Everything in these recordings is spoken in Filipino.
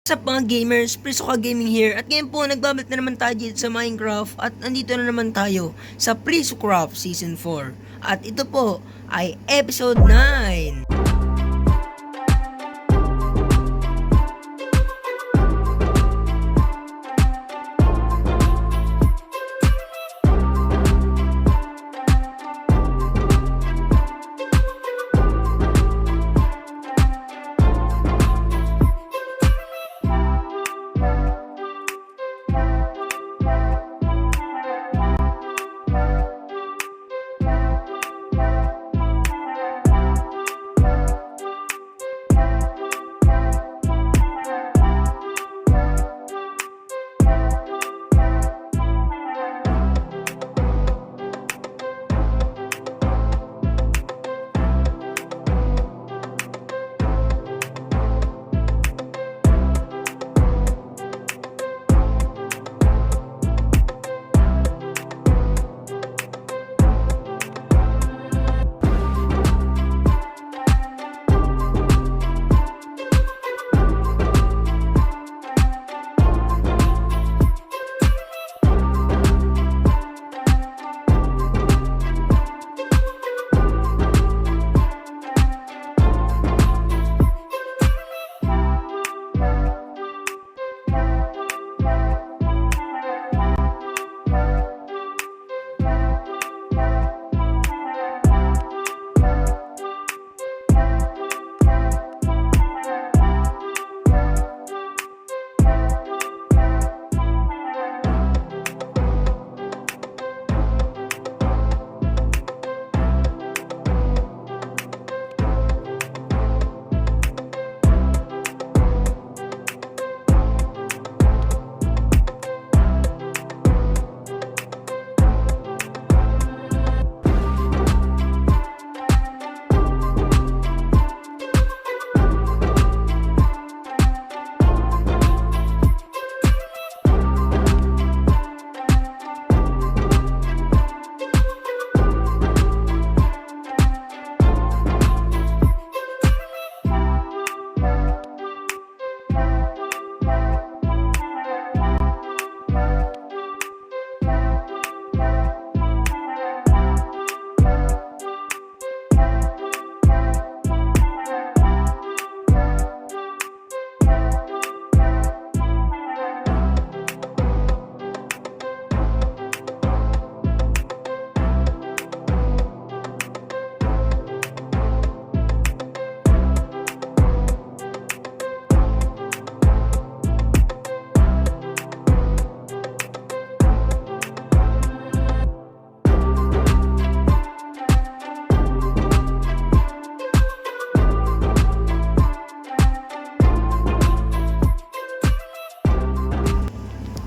Sa mga gamers, Prisoka Gaming here at ngayon po nagbabalik na naman tayo dito sa Minecraft at nandito na naman tayo sa Prisocraft Season 4 at ito po ay Episode 9.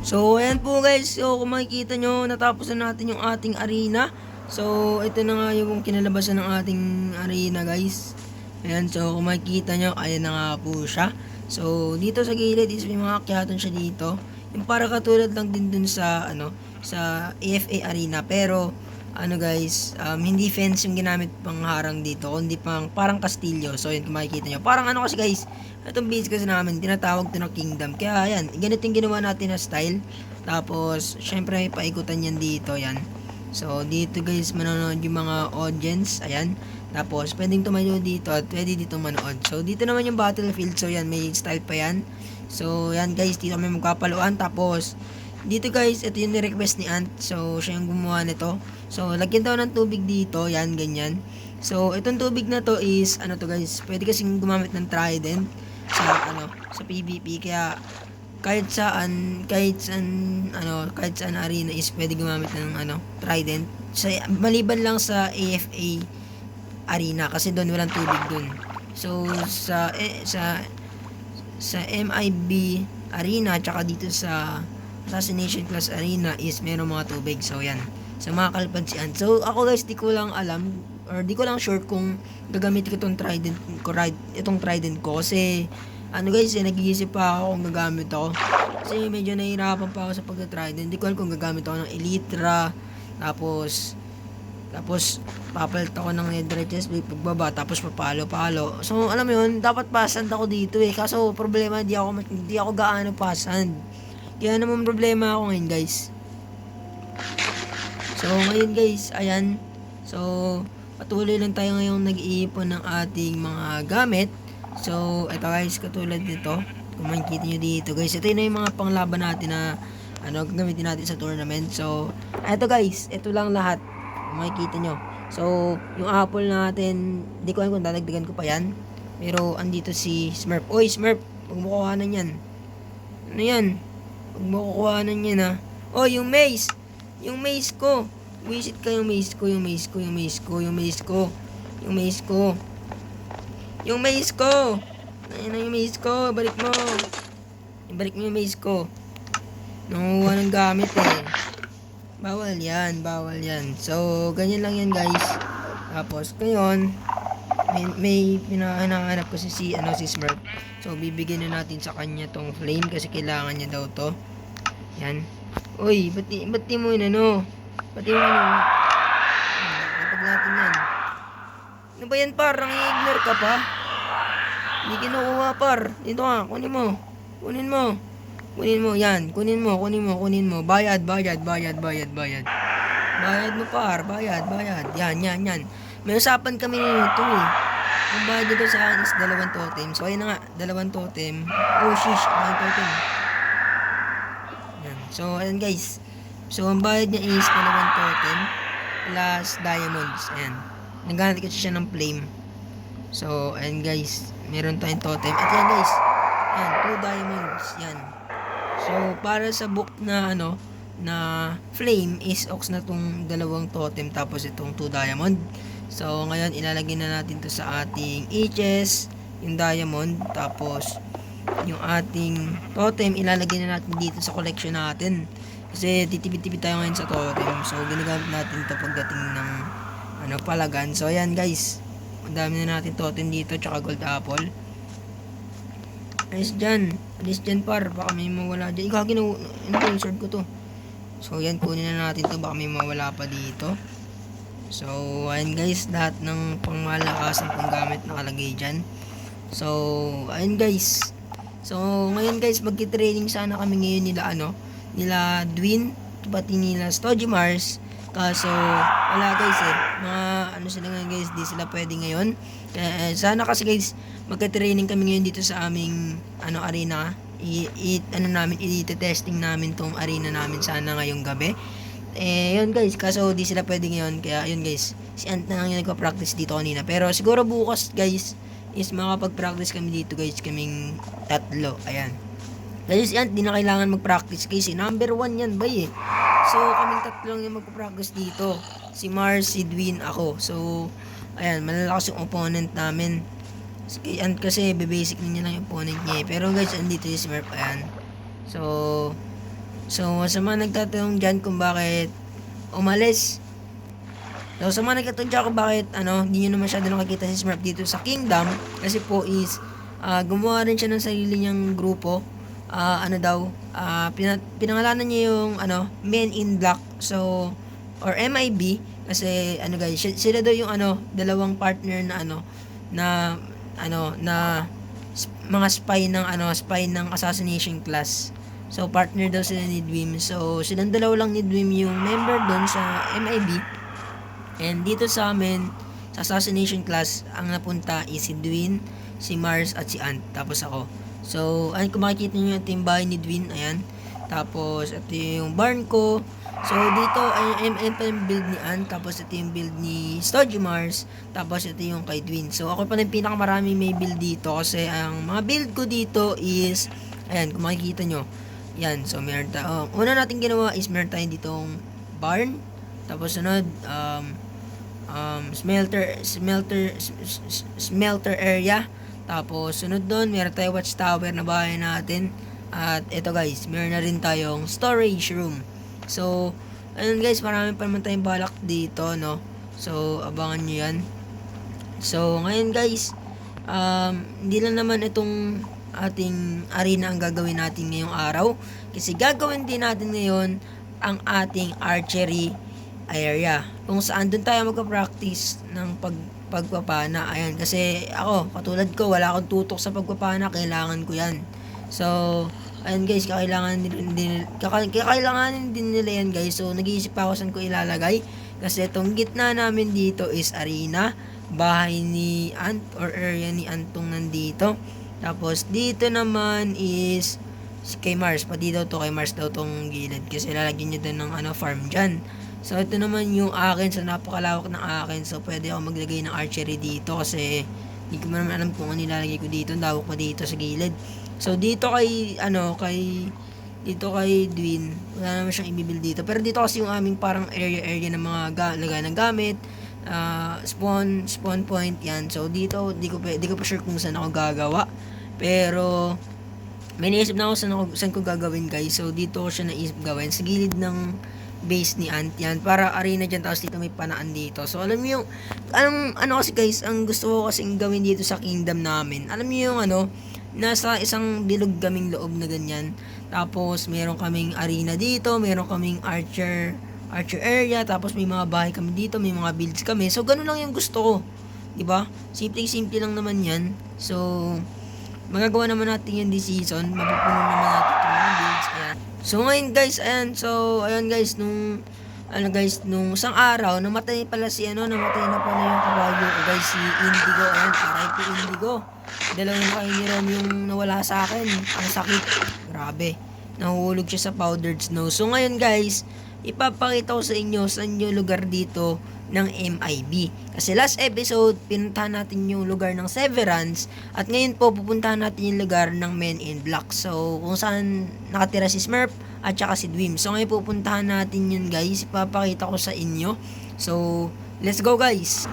So, ayan po guys. So, kung makikita nyo, natapos na natin yung ating arena. So, ito na nga yung kinalabasan ng ating arena guys. Ayan, so kung makikita nyo, ayan na nga po siya. So, dito sa gilid is may mga akyatan siya dito. Yung para katulad lang din dun sa, sa AFA arena. Pero, guys, hindi fence yung ginamit pang harang dito, kundi parang kastilyo. So, yun kung makikita nyo. Parang kasi guys, itong base kasi namin, tinatawag to na kingdom. Kaya, ayan, ganito yung ginawa natin na style. Tapos, syempre, may paikutan yan dito, yan. So, dito guys, manonood yung mga audience, ayan. Tapos, pwedeng tumayo dito at pwede dito manood. So, dito naman yung battlefield. So, yan, may style pa yan. So, yan guys, dito kami magpapaluan. Tapos, dito guys, ito yung ni-request ni Ant. So, siya yung gumawa nito. So, lagyan daw ng tubig dito. Yan, ganyan. So, itong tubig na to is, to guys, pwede kasing gumamit ng trident sa, sa PvP. Kaya, kahit saan arena is pwede gumamit ng, trident. So, maliban lang sa AFA arena kasi doon walang tubig doon. So, sa MIB arena, tsaka dito sa Assassination Class Arena is meron mga tubig. So, yan. Sa mga kalpadsian. So, ako guys, di ko lang alam or di ko lang sure kung gagamit ko itong trident ko kasi guys, nag-iisip pa ako kung gagamit ako kasi medyo nahihirapan pa ako sa pagka-trident. Hindi ko alam kung gagamit ako ng Elytra tapos Tapos, papalit ako ng netherite chest plate pagbaba, tapos papalo-palo. So, alam mo yun, dapat pasand ako dito eh. Kaso, problema, di ako gaano pasand. Kaya naman problema ako ngayon, guys. So, ngayon guys, ayan. So, patuloy lang tayo ngayong nag-iipon ng ating mga gamit. So, ito guys, katulad nito. Kung makikita nyo dito, guys. Ito na yung mga panglaban natin na gagamitin natin sa tournament. So, ito guys, ito lang lahat. Makikita nyo. So, yung apple natin, di ko alam kung dadagdagan ko pa yan. Pero, andito si Smurf. Oy, Smurf, huwag mo kuhanan yan. Ano yan? Huwag mo kuhanan yan, ha. Oh, yung maze. Yung maze ko. Visit ka yung maze ko, yung maze ko, yung maze ko, yung maze ko. Yung maze ko. Yung maze ko. Ayun na yung maze ko. Balik mo. Ibalik mo yung maze ko. Nanguha ng gamit eh. Bawal yan, bawal yan. So, ganyan lang yan guys. Tapos, ngayon, may pinahanap ko si Smurf. So, bibigyan na natin sa kanya tong flame kasi kailangan niya daw to. Yan. Uy, ba't di mo yun Ba't di mo yun? Ipag natin yan. Ano ba yan par? Nang-i-ignore ka pa? Hindi kinukuha par. Dito ka, kunin mo. Kunin mo. Kunin mo, yan. Kunin mo. Bayad. Bayad mo par, bayad. Yan. May usapan kami nito eh. Ang bayad dito sa akin is 2 totem. So, ayun na nga, 2 totem. Oh, shish, 2 totem. Yan. So, ayun guys. So, ang bayad niya is 2 totem plus diamonds. Ayan. Naghanap kasi siya ng flame. So, ayun guys. Meron tayong totem. At yan guys. Yan, 2 diamonds. Yan. So, para sa book na na flame is ox na tong 2 totem tapos itong 2 diamond. So, ngayon ilalagay na natin to sa ating chest, yung diamond, tapos yung ating totem ilalagay na natin dito sa collection natin. Kasi titipid-tipid tayo ngayon sa totem. So, ginagamit natin ito pagdating ng palagan. So, ayan guys. Ang dami na natin totem dito tsaka gold apple. Alis dyan par, baka may mawala dyan. Ikaw, sword ko to. So, yan, kunin na natin to, baka may mawala pa dito. So, ayan guys, lahat ng pangmalakasan pang gamit nakalagay dyan. So, ayan guys. So, ngayon guys, magki-training sana kami ngayon nila Dwin, pati nila Stojimars. Kaso, wala guys eh. Mga sila ngayon guys, di sila pwede ngayon. Sana kasi guys, magka-training kami ngayon dito sa aming arena. I-testing namin tong arena namin sana ngayong gabi. Yun guys, kaso di sila pwede ngayon. Kaya yun guys, si Ant na lang yung nagpa-practice dito kanina. Pero siguro bukas guys, is makapag-practice kami dito guys, kaming 3. Ayan. Guys, si Ant, di na kailangan mag-practice kasi number 1 yan bay eh. So, kaming 3 lang yung mag-practice dito. Si Mars, si Dwin, ako. So, ayan, malalakas yung opponent namin. Ant kasi, basic niya lang yung opponent niya eh. Pero guys, andito si Smurf, ayan. So, sa mga nagtatanong dyan kung bakit umalis. So, sa mga nagtatanong dyan kung bakit, hindi nyo na masyado nakakita si Smurf dito sa Kingdom. Kasi po is, gumawa rin siya ng sarili niyang grupo. Pinangalanan niya yung Men in Black, so or MIB kasi guys, sila daw yung dalawang partner na mga spy ng assassination class. So partner daw sila ni Dwim. So silang dalawa lang ni Dwim yung member doon sa MIB. And dito sa amin sa assassination class ang napunta is si Dwin, si Mars at si Ant, tapos ako. So, ayan, kung makikita nyo yung bahay ni Dwin, ayan. Tapos, ito yung barn ko. So, dito, ito yung build ni Ant. Tapos, ito yung build ni Stojimars. Tapos, ito yung kay Dwin. So, ako pa rin pinakamarami may build dito. Kasi, ang mga build ko dito is, ayan, kung makikita nyo. Yan, so, meron tayo. Una natin ginawa is, meron tayo ditong barn. Tapos, sunod, smelter area. Tapos, sunod doon, meron tayo watchtower na bahay natin. At ito guys, meron na rin tayong storage room. So, ayun guys, marami pa naman tayong balak dito, no? So, abangan nyo yan. So, ngayon guys, hindi lang naman itong ating arena ang gagawin natin ngayong araw. Kasi gagawin din natin ngayon ang ating archery area kung saan doon tayo magpa-practice ng pagpapana. Ayan, kasi ako, katulad ko, wala akong tutok sa pagpapana, kailangan ko yan. So, ayan guys, kakailanganin din nila yan guys. So, nag-iisip pa ako saan ko ilalagay. Kasi itong gitna namin dito is arena, bahay ni Ant or area ni Antong nandito. Tapos, dito naman is si kay Mars. Pati daw to kay Mars daw tong gilid. Kasi lalagyan niya doon ng farm dyan. So, ito naman yung akin. So, napakalawak ng akin. So, pwede ako maglagay ng archery dito kasi hindi ko naman alam kung ano nilalagay ko dito. Dawak pa dito sa gilid. So, dito kay Dwin, wala naman siyang ibibuild dito. Pero dito kasi yung aming parang area ng mga lagay ng gamit, spawn point, yan. So, dito, di ko pa sure kung saan ako gagawa. Pero, may naisip na ako saan ko gagawin guys. So, dito ko siya naisip gawin. Sa gilid ng base ni Ant yan, para arena dyan, tapos dito may panaan dito. So alam niyo yung ano kasi guys, ang gusto ko kasing gawin dito sa kingdom namin, alam niyo yung nasa isang bilog kaming loob na ganyan, tapos meron kaming arena dito, meron kaming archer area, tapos may mga bahay kami dito, may mga builds kami. So ganun lang yung gusto ko, di ba? Simple lang naman yan. So magagawa naman natin yan this season, mapupuno naman natin itong mga builds. Ayan. So ngayon guys, ayan, so ayan guys, nung isang araw namatay na pala yung kabayo ko guys, si Indigo. Ayan, RIP Indigo. Dalawa na kayo ni Rom yung nawala sa akin. Ang sakit, grabe, nahulog siya sa powdered snow. So ngayon guys, ipapakita ko sa inyo saan yung lugar dito ng MIB. Kasi last episode, pinuntahan natin yung lugar ng Severance, at ngayon po pupuntahan natin yung lugar ng Men in Black. So, kung saan nakatira si Smurf at saka si Dwim. So, ngayon pupuntahan natin yun guys. Ipapakita ko sa inyo. So, let's go guys!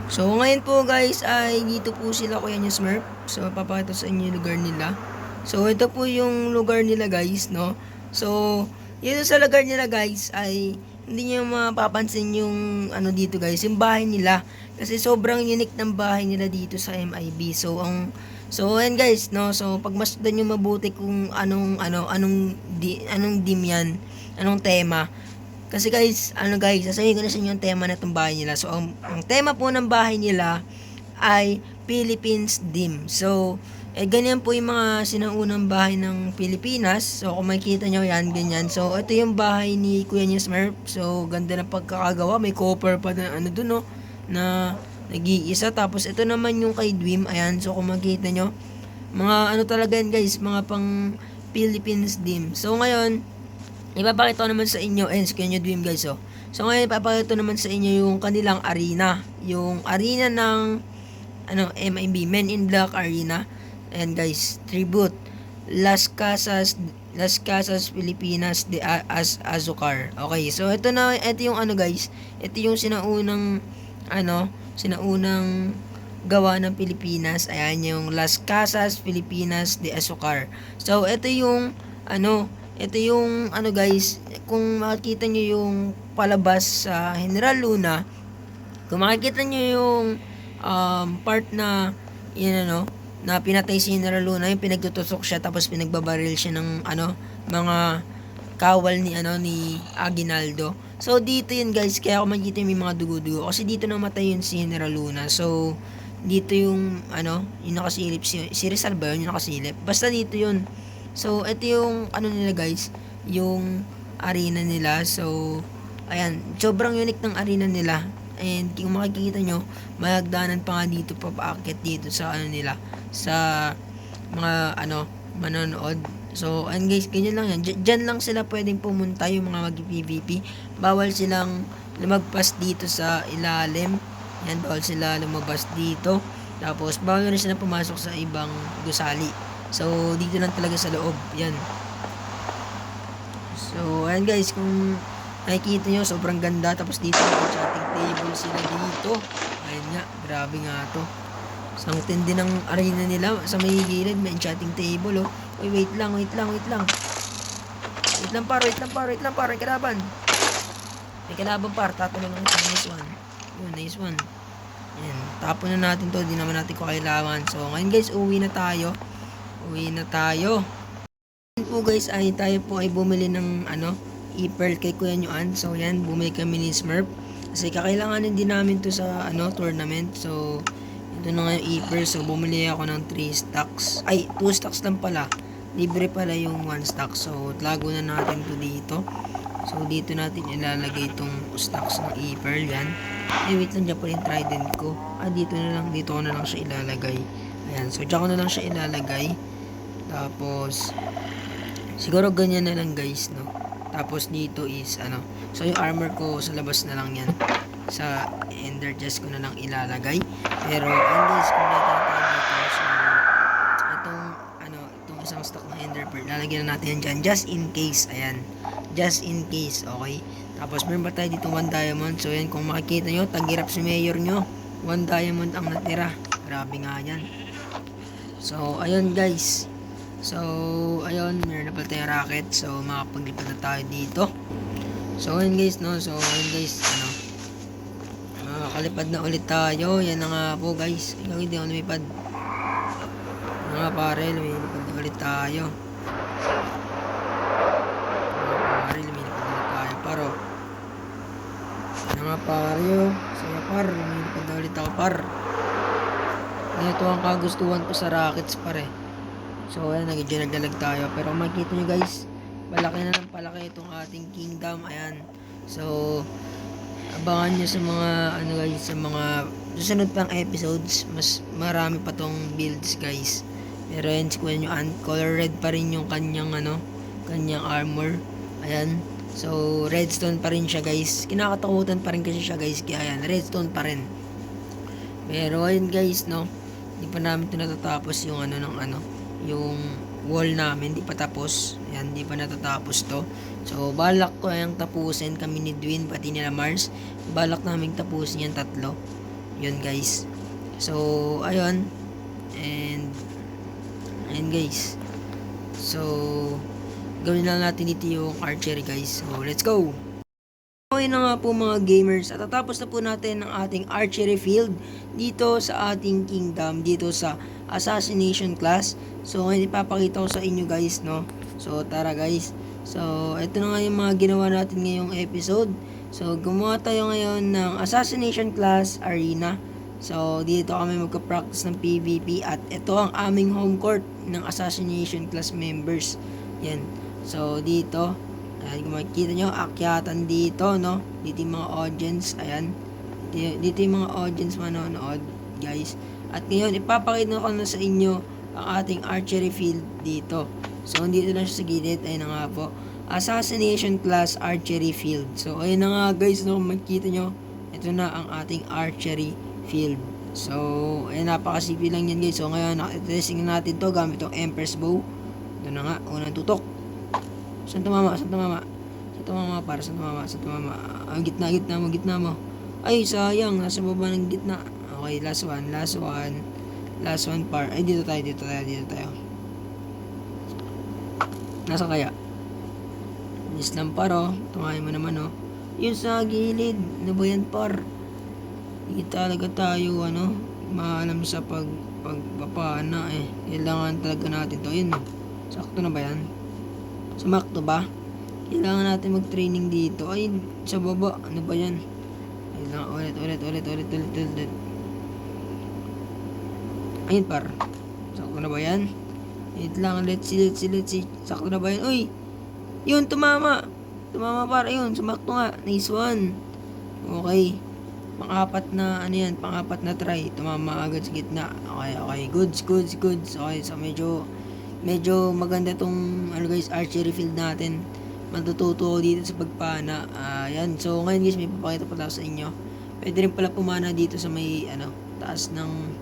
So, ngayon po guys ay dito po sila, kuya niya Smurf. So, ipapakita sa inyo yung lugar nila. So, ito po yung lugar nila guys, no? So, dito sa lugar nila guys ay hindi nyo mapapansin yung dito guys, yung bahay nila. Kasi sobrang unique ng bahay nila dito sa MIB. So ayan guys, no. So pagmasdan nyo mabuti kung anong dim yan, anong tema. Kasi guys, sasabihin ko na sa inyo yung tema na itong bahay nila. So ang tema po ng bahay nila ay Philippines dim. So ganyan po yung mga sinaunang bahay ng Pilipinas. So, kung makikita nyo yan, ganyan. So, ito yung bahay ni Kuya niya Smurf. So, ganda na pagkakagawa. May copper pa na dun, no, na nag-iisa. Tapos, ito naman yung kay Dwim. Ayan. So, kung makikita nyo, mga talaga yan, guys. Mga pang Philippines dim. So, ngayon, ipapakita ko naman sa inyo. Ayan, si Kuya niya Dwim, guys, oh. So, ngayon, ipapakita ko naman sa inyo yung kanilang arena. Yung arena ng, MIB, Men in Black Arena. And guys, tribute Las Casas Pilipinas de Azucar. Okay, so ito yung guys, ito yung sinaunang gawa ng Pilipinas. Ayan yung Las Casas Pilipinas de Azucar. So ito yung guys, kung makikita nyo yung palabas sa General Luna, kung makikita nyo yung part na na pinatay si General Luna, yung pinagtutusok siya tapos pinagbabaril siya ng mga kawal ni Aguinaldo. So dito yun guys, kaya ako makikita yung may mga dugo-dugo kasi dito namatay yun si General Luna. So dito yung yung nakasilip si Rizal ba yun, yung nakasilip, basta dito yun. So ito yung nila guys, yung arena nila. So ayan, sobrang unique ng arena nila. And kung makikita nyo, mayagdanan pa nga dito, papaakit dito sa nila, sa mga manonood. So and guys, ganyan lang yan. Dyan lang sila pwedeng pumunta, yung mga mag-PVP. Bawal silang lumagpas dito sa ilalim. Yan, bawal sila lumabas dito. Tapos bawal rin sila pumasok sa ibang gusali. So dito lang talaga sa loob. Yan. So ayan guys, kung nakikita nyo, sobrang ganda. Tapos dito may enchanting table sila dito. Ayun nga, grabe nga to. Sang tindi ng arena nila. Sa may gilid may enchanting table, oh. Uy, wait lang. Wait lang par. May kalaban. Tatalo lang ito. Nice one. Yun, nice one. Ayan, tapon na natin to. Di naman natin ko kailangan. So ngayon guys, uwi na tayo. Po guys, ay tayo po ay bumili ng e-pearl kay Kuya Nyoan. So yan, bumili kami ni Smurf. Kasi kakailanganin din namin to sa tournament. So ito na nga yung e-pearl. So bumili ako ng 3 stacks. Ay, 2 stacks lang pala. Libre pala yung 1 stack. So tago na natin to dito. So dito natin ilalagay itong stacks ng e-pearl yan. Wait lang, dyan pa yung trident ko. Dito ko na lang siya ilalagay. Ayan, so dyan ko na lang siya ilalagay. Tapos siguro ganyan na lang guys, no. Tapos dito is so yung armor ko sa labas na lang yan, sa ender chest ko na lang ilalagay. Pero and guys, kung dito na tayo dito, so itong isang stock ng ender pearl lalagyan na natin yan dyan, just in case. Ayan, just in case, okay. Tapos meron pa tayo dito 1 diamond. So yan, kung makikita nyo, tagirap si mayor nyo, 1 diamond ang natira. Grabe nga yan. So ayun guys, so ayun, meron na pala tayong rocket. So makapaglipad na tayo dito. So ayun guys, no. So ayun guys, makakalipad na ulit tayo. Yan na nga po guys. Ikaw hindi ako lumipad. Mga pare, lumipad na ulit tayo. Paro. Mga pare, saya par, lumilipad na ulit ako par. Ito ang kagustuhan ko sa rockets pare. So ayan, nagdalag tayo. Pero kung makikita nyo guys, palaki na ng palaki itong ating kingdom. Ayan. So abangan nyo sa mga guys, sa mga susunod pang episodes. Mas marami pa tong builds guys. Pero yan, si Kuya Nyoan, color red pa rin yung kanyang kanyang armor. Ayan. So redstone pa rin siya guys. Kinakatakutan pa rin kasi siya guys. Kaya ayan, redstone pa rin. Pero ayun guys, no. Hindi pa namin ito natatapos yung yung wall namin. Hindi pa tapos. Ayan, hindi pa natatapos to. So balak ko yung tapusin kami ni Dwin pati nila Mars. Balak namin tapusin yung 3. Yun guys. So ayun. And ayun guys. So gawin lang natin dito yung archery guys. So let's go. Okay na nga po mga gamers, at tatapos na po natin ang ating archery field dito sa ating kingdom, dito sa assassination class. So ngayon ipapakita ko sa inyo guys, no. So tara guys. So ito na nga yung mga ginawa natin ngayong episode. So gumawa tayo ngayon ng assassination class arena. So dito kami magka-practice ng PvP, at ito ang aming home court ng assassination class members. Yan. So dito, ayan, kung makikita nyo, akyatan dito, no? Dito yung mga audience, ayan. Dito yung mga audience manonood, guys. At ngayon, ipapakita ko na sa inyo ang ating archery field dito. So, dito lang siya sa gilid, ayun na nga po. Assassination class archery field. So, ayun na nga guys, no? Kung makikita nyo, ito na ang ating archery field. So, ayun, napakasipi lang yan guys. So, ngayon, testing natin to gamit itong Empress Bow. Ito na nga, unang tutok. Saan tumama? Saan tumama? Saan tumama para? Saan tumama? Saan tumama? Gitna mo. Ay, sayang. Nasa baba ng gitna. Okay, last one. Last one par. Ay, dito tayo. Nasa kaya? Miss lang par, oh. Tumahin mo naman, oh. Yun sa gilid. Ano ba yan, par? Hindi talaga tayo, maalam sa pagpapana, eh. Kailangan talaga natin to. Yun, oh. Sakto na ba yan? Sumakto ba? Kailangan natin mag-training dito. Ay, sa baba. Ano ba yan? Ulit. Ayun par. Sakto na ba yan? Wait lang. Let's see. Sakto na ba yan? Uy! Yun, tumama par. Ayun, sumakto nga. Nice one. Okay. Pang-apat na try. Tumama agad sa gitna. Okay. Goods. Okay, so medyo maganda tong guys, archery field natin. Matututo ako dito sa pagpana. Yan. So ngayon guys, may papakita pala sa inyo. Pwede rin pala pumana dito sa may taas ng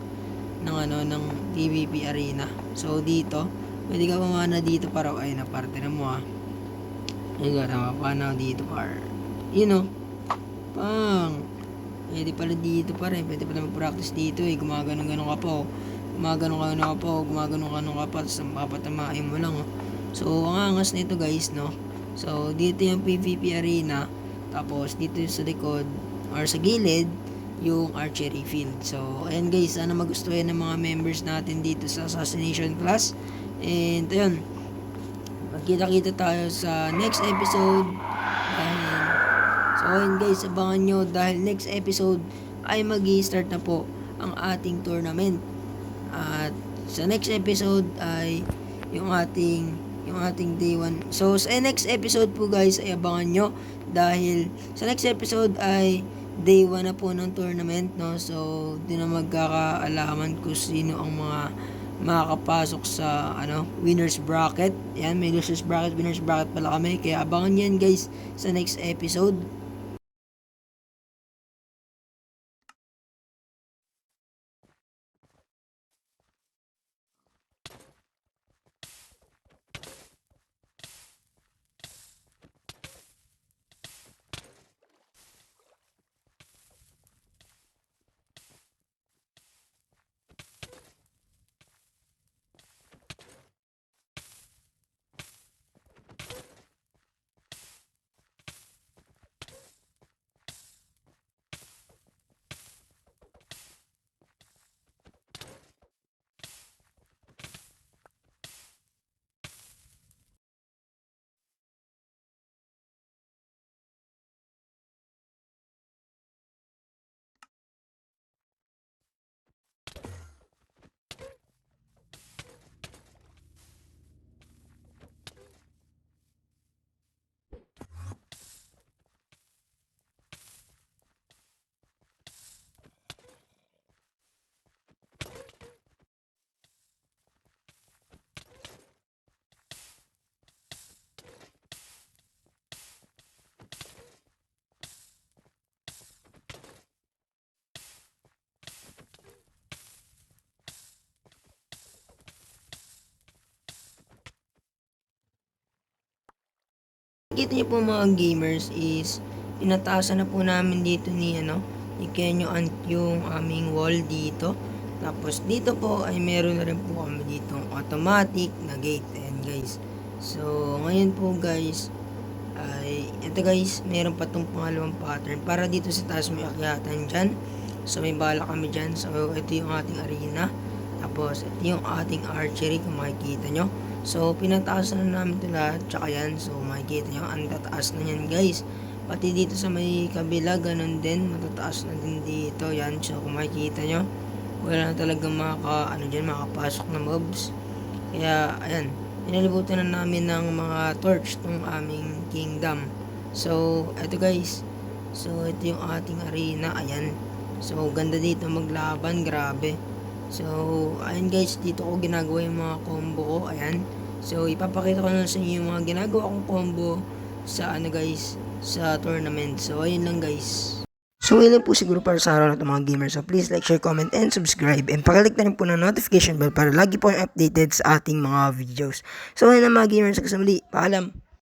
PvP arena. So dito, pwede ka pumana dito para ay na parte na mo Ayun nga, mapana dito par. Pwede pala dito pare. Pwede pala mag-practice dito gumagano ka pa gumagano ka pa, tapos papatamain mo lang, So ang angas nito guys, no. So dito yung PvP arena, tapos dito sa likod or sa gilid yung archery field. So ayan guys, sana magustuhan ng mga members natin dito sa assassination class. And ayun, magkita-kita tayo sa next episode So ayun guys, abangan nyo dahil next episode ay mag-i-start na po ang ating tournament. At sa next episode ay yung ating day 1. So sa next episode po guys ay abangan nyo dahil sa next episode ay day 1 na po ng tournament, no? So di na magkakaalaman kung sino ang mga makakapasok sa winners bracket. Yan, may losers bracket, winners bracket pala kami. Kaya abangan yan guys sa next episode. Kita niyo po mga gamers is pinataasan na po namin dito ni Kenyo Ant yung aming wall dito. Tapos dito po ay meron na rin po kami dito automatic na gate. Ayan guys. So ngayon po guys ay ito guys, meron pa tong pangalawang pattern para dito sa taas may akyatan dyan. So may bala kami dyan. So ito yung ating arena. Tapos ito yung ating archery kung makikita nyo. So pinataas na namin ito lahat. Tsaka yan. So makikita nyo ang tataas na yan guys. Pati dito sa may kabila ganun din. Matataas na din dito. Yan. So kung makikita nyo wala na talaga makapasok na mobs. Kaya ayan. Inalibutan na namin ng mga torch tong aming kingdom. So ito guys. So ito yung ating arena. Ayan. So ganda dito maglaban. Grabe. So, ayun guys, dito ko ginagawa yung mga combo ko, ayan. So, ipapakita ko na sa inyo yung mga ginagawa kong combo sa guys, sa tournament. So, ayun lang guys. So, yun lang po siguro para sa araw na ito mga gamers. So, please like, share, comment, and subscribe. And pakiclick na rin po ng notification bell para lagi po yung updated sa ating mga videos. So, ayun lang mga gamers, hanggang sa muli. Paalam!